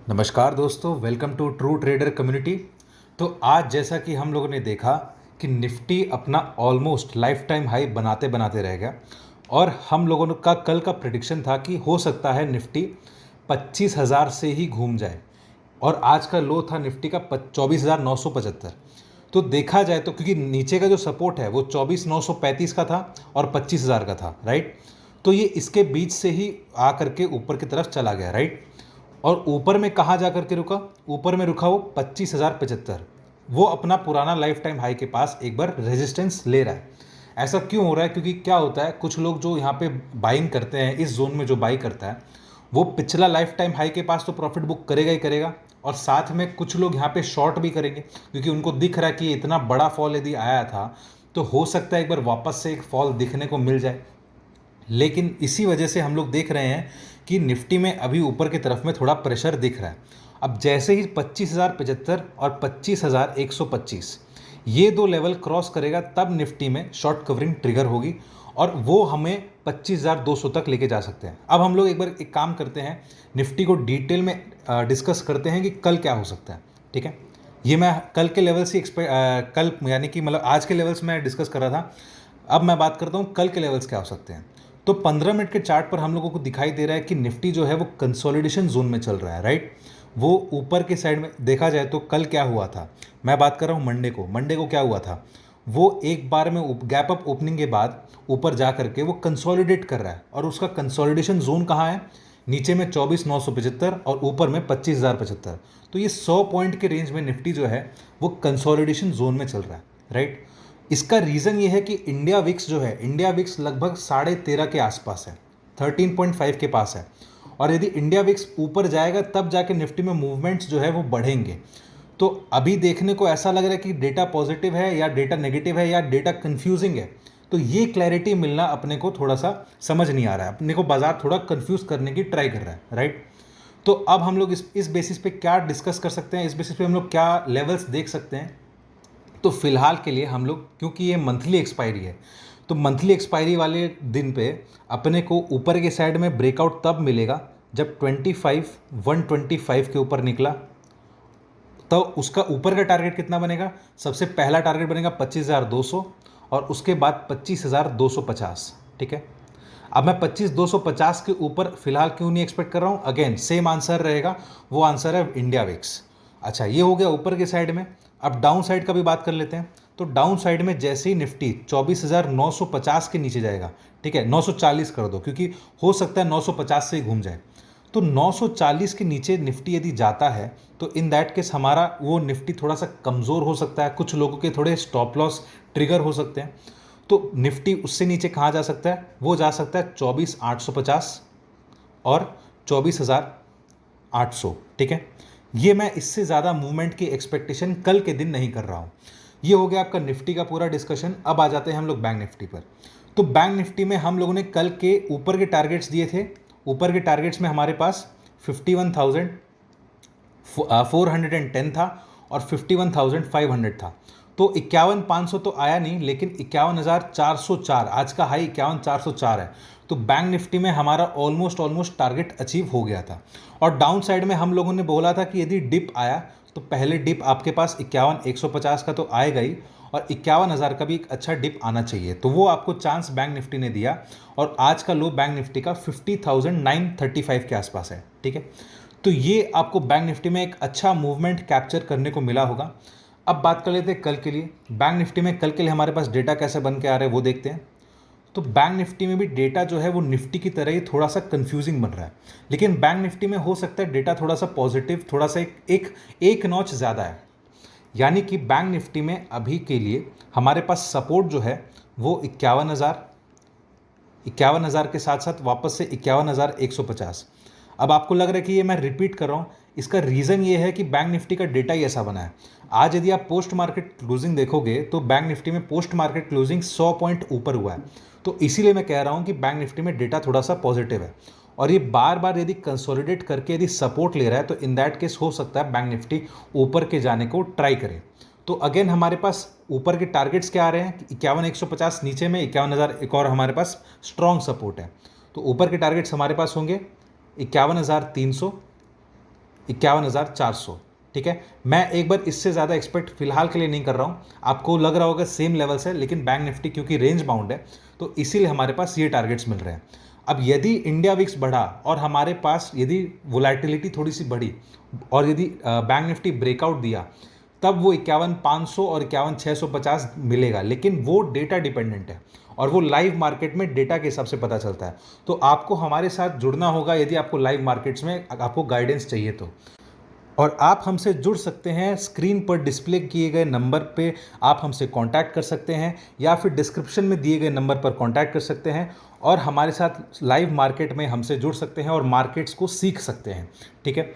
नमस्कार दोस्तों, welcome to true trader community. तो आज जैसा कि हम लोगों ने देखा कि निफ्टी अपना ऑलमोस्ट लाइफ टाइम हाई बनाते बनाते रह गया और हम लोगों का कल का प्रिडिक्शन था कि हो सकता है निफ्टी 25,000 से ही घूम जाए और आज का लो था निफ्टी का 24,975। तो देखा जाए तो क्योंकि नीचे का जो सपोर्ट है वो 24,935 का था और 25,000 का था, राइट। तो ये इसके बीच से ही आ करके ऊपर की तरफ चला गया, राइट। और ऊपर में कहाँ जा करके रुका? ऊपर में रुका वो 25,075। वो अपना पुराना लाइफ टाइम हाई के पास एक बार रेजिस्टेंस ले रहा है। ऐसा क्यों हो रहा है? क्योंकि क्या होता है, कुछ लोग जो यहाँ पे बाइंग करते हैं, इस जोन में जो बाई करता है वो पिछला लाइफ टाइम हाई के पास तो प्रॉफिट बुक करेगा ही करेगा, और साथ में कुछ लोग यहाँ पे शॉर्ट भी करेंगे क्योंकि उनको दिख रहा है कि इतना बड़ा फॉल यदि आया था तो हो सकता है एक बार वापस से एक फॉल दिखने को मिल जाए। लेकिन इसी वजह से हम लोग देख रहे हैं कि निफ्टी में अभी ऊपर की तरफ में थोड़ा प्रेशर दिख रहा है। अब जैसे ही 25,075 और 25,125 ये दो लेवल क्रॉस करेगा तब निफ्टी में शॉर्ट कवरिंग ट्रिगर होगी और वो हमें 25,200 तक लेके जा सकते हैं। अब हम लोग एक बार एक काम करते हैं, निफ्टी को डिटेल में डिस्कस करते हैं कि कल क्या हो सकता है। ठीक है, ये मैं कल के लेवल से कल यानी कि मतलब आज के लेवल्स में डिस्कस कर रहा था। अब मैं बात करता हूँ कल के लेवल्स क्या हो सकते हैं। तो 15 मिनट के चार्ट पर हम लोगों को दिखाई दे रहा है कि निफ्टी जो है वो कंसोलिडेशन जोन में चल रहा है, राइट। वो ऊपर के साइड में देखा जाए तो कल क्या हुआ था, मैं बात कर रहा हूँ मंडे को क्या हुआ था। वो एक बार में गैप अप ओपनिंग के बाद ऊपर जा करके वो कंसोलिडेट कर रहा है और उसका कंसोलिडेशन जोन कहाँ है? नीचे में 24,975 और ऊपर में 25,075। तो ये 100 पॉइंट के रेंज में निफ्टी जो है वो कंसोलिडेशन जोन में चल रहा है, राइट। इसका रीज़न ये है कि इंडिया विक्स जो है, इंडिया विक्स लगभग 13.5 के आसपास है, 13.5 के पास है। और यदि इंडिया विक्स ऊपर जाएगा तब जाके निफ्टी में मूवमेंट्स जो है वो बढ़ेंगे। तो अभी देखने को ऐसा लग रहा है कि डेटा पॉजिटिव है या डेटा नेगेटिव है या डेटा कंफ्यूजिंग है। तो ये क्लैरिटी मिलना अपने को थोड़ा सा समझ नहीं आ रहा है, अपने को बाजार थोड़ा कंफ्यूज करने की ट्राई कर रहा है, राइट। तो अब हम लोग इस बेसिस पे क्या डिस्कस कर सकते हैं, इस बेसिस पे हम लोग क्या लेवल्स देख सकते हैं। तो फिलहाल के लिए हम लोग, क्योंकि ये मंथली एक्सपायरी है, तो मंथली एक्सपायरी वाले दिन पे अपने को ऊपर के साइड में ब्रेकआउट तब मिलेगा जब 125 के ऊपर निकला। तो उसका ऊपर का टारगेट कितना बनेगा? सबसे पहला टारगेट बनेगा 25,200 और उसके बाद 25,250। ठीक है, अब मैं 25,250 के ऊपर फिलहाल क्यों नहीं एक्सपेक्ट कर रहा हूं? अगेन सेम आंसर रहेगा, वो आंसर है इंडिया विक्स। अच्छा, ये हो गया ऊपर के साइड में। अब डाउन साइड का भी बात कर लेते हैं। तो डाउन साइड में जैसे ही निफ्टी 24,950 के नीचे जाएगा, ठीक है, 940 कर दो क्योंकि हो सकता है 950 से ही घूम जाए। तो 940 के नीचे निफ्टी यदि जाता है तो इन दैट केस हमारा वो निफ्टी थोड़ा सा कमज़ोर हो सकता है, कुछ लोगों के थोड़े स्टॉप लॉस ट्रिगर हो सकते हैं। तो निफ्टी उससे नीचे कहाँ जा सकता है? वो जा सकता है 24,850 और 24,800। ठीक है, ये मैं इससे ज़्यादा मूवमेंट की एक्सपेक्टेशन कल के दिन नहीं कर रहा हूँ। ये हो गया आपका निफ्टी का पूरा डिस्कशन। अब आ जाते हैं हम लोग बैंक निफ्टी पर। तो बैंक निफ्टी में हम लोगों ने कल के ऊपर के टारगेट्स दिए थे। ऊपर के टारगेट्स में हमारे पास 51,410 था और 51,500 था। तो 51,500 तो आया नहीं, लेकिन 51,404, आज का हाई 51,404 है। तो बैंक निफ्टी में हमारा ऑलमोस्ट टारगेट अचीव हो गया था। और डाउन साइड में हम लोगों ने बोला था कि यदि डिप आया तो पहले डिप आपके पास 51,150 का तो आएगा ही, और 51,000 का भी एक अच्छा डिप आना चाहिए। तो वो आपको चांस बैंक निफ्टी ने दिया और आज का लो बैंक निफ्टी का 50,935 के आसपास है। ठीक है, तो ये आपको बैंक निफ्टी में एक अच्छा मूवमेंट कैप्चर करने को मिला होगा। अब बात कर लेते हैं कल के लिए। बैंक निफ्टी में कल के लिए हमारे पास डेटा कैसे बन के आ रहे हैं वो देखते हैं। तो बैंक निफ्टी में भी डेटा जो है वो निफ्टी की तरह ही थोड़ा सा कंफ्यूजिंग बन रहा है, लेकिन बैंक निफ्टी में हो सकता है डेटा थोड़ा सा पॉजिटिव, थोड़ा सा एक नॉच ज़्यादा है। यानी कि बैंक निफ्टी में अभी के लिए हमारे पास सपोर्ट जो है वो 51,000 के साथ साथ वापस से 51,150। अब आपको लग रहा है कि ये मैं रिपीट कर रहा हूँ, इसका रीज़न ये है कि बैंक निफ्टी का डेटा ही ऐसा बना है। आज यदि आप पोस्ट मार्केट क्लोजिंग देखोगे तो बैंक निफ्टी में पोस्ट मार्केट क्लोजिंग 100 पॉइंट ऊपर हुआ है। तो इसीलिए मैं कह रहा हूँ कि बैंक निफ्टी में डेटा थोड़ा सा पॉजिटिव है और ये बार बार यदि कंसोलिडेट करके यदि सपोर्ट ले रहा है तो इन दैट केस हो सकता है बैंक निफ्टी ऊपर के जाने को ट्राई करे। तो अगेन हमारे पास ऊपर के टारगेट्स क्या आ रहे हैं? 51,150, नीचे में 51,000 एक और हमारे पास स्ट्रॉन्ग सपोर्ट है। तो ऊपर के टारगेट्स हमारे पास होंगे 51,300, 51,400। ठीक है, मैं एक बार इससे ज़्यादा एक्सपेक्ट फिलहाल के लिए नहीं कर रहा हूँ। आपको लग रहा होगा सेम लेवल से, लेकिन बैंक निफ्टी क्योंकि रेंज बाउंड है तो इसीलिए हमारे पास ये टारगेट्स मिल रहे हैं। अब यदि इंडिया विक्स बढ़ा और हमारे पास यदि वोलेटिलिटी थोड़ी सी बढ़ी और यदि बैंक निफ्टी ब्रेकआउट दिया, तब वो 51,500 और 51,650 मिलेगा, लेकिन वो डेटा डिपेंडेंट है और वो लाइव मार्केट में डेटा के हिसाब से पता चलता है। तो आपको हमारे साथ जुड़ना होगा यदि आपको लाइव मार्केट्स में आपको गाइडेंस चाहिए तो। और आप हमसे जुड़ सकते हैं, स्क्रीन पर डिस्प्ले किए गए नंबर पे आप हमसे कांटेक्ट कर सकते हैं या फिर डिस्क्रिप्शन में दिए गए नंबर पर कांटेक्ट कर सकते हैं और हमारे साथ लाइव मार्केट में हमसे जुड़ सकते हैं और मार्केट्स को सीख सकते हैं। ठीक है,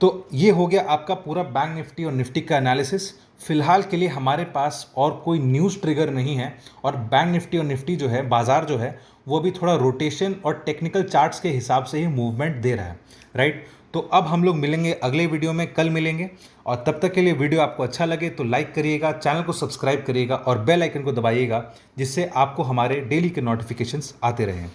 तो ये हो गया आपका पूरा बैंक निफ्टी और निफ्टी का एनालिसिस। फिलहाल के लिए हमारे पास और कोई न्यूज़ ट्रिगर नहीं है और बैंक निफ्टी और निफ्टी जो है, बाजार जो है, वो भी थोड़ा रोटेशन और टेक्निकल चार्ट्स के हिसाब से ही मूवमेंट दे रहा है। राइट, तो अब हम लोग मिलेंगे अगले वीडियो में, कल मिलेंगे। और तब तक के लिए वीडियो आपको अच्छा लगे तो लाइक करिएगा, चैनल को सब्सक्राइब करिएगा और बेल आइकन को दबाइएगा, जिससे आपको हमारे डेली के नोटिफिकेशंस आते रहें।